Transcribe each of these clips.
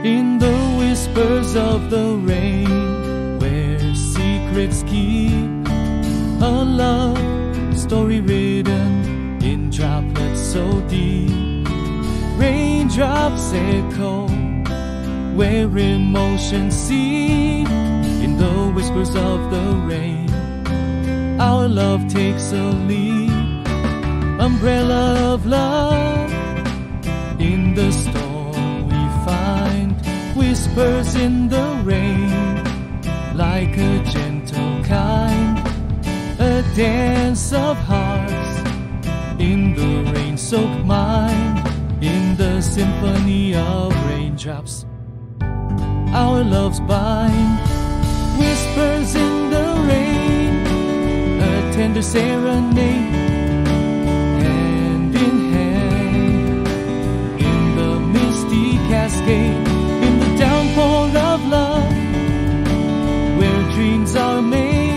In the whispers of the rain, where secrets keep, a love story written in droplets so deep. Raindrops echo where emotions seep. In the whispers of the rain, our love takes a leap. Umbrella of love, in the storm we find whispers in the rain, like a gentle kind, a dance of hearts in the rain-soaked mind. In the symphony of raindrops, our loves bind. Whispers in the rain, a tender serenade, hand in hand, in the misty cascade, in the downpour of love, where dreams are made.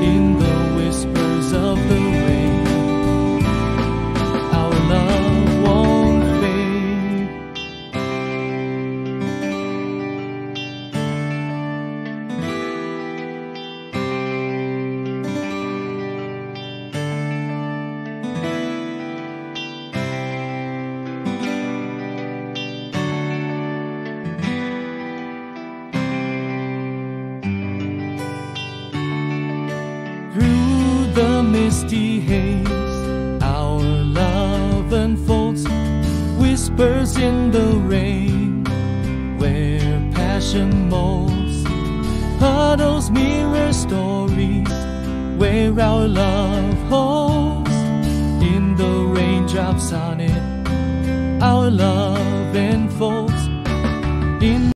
In the whispers of the rain, our love won't fade. Through the misty haze, our love unfolds. Whispers in the rain, where passion molds. Puddles mirror stories, where our love holds. In the raindrops on it, our love unfolds. In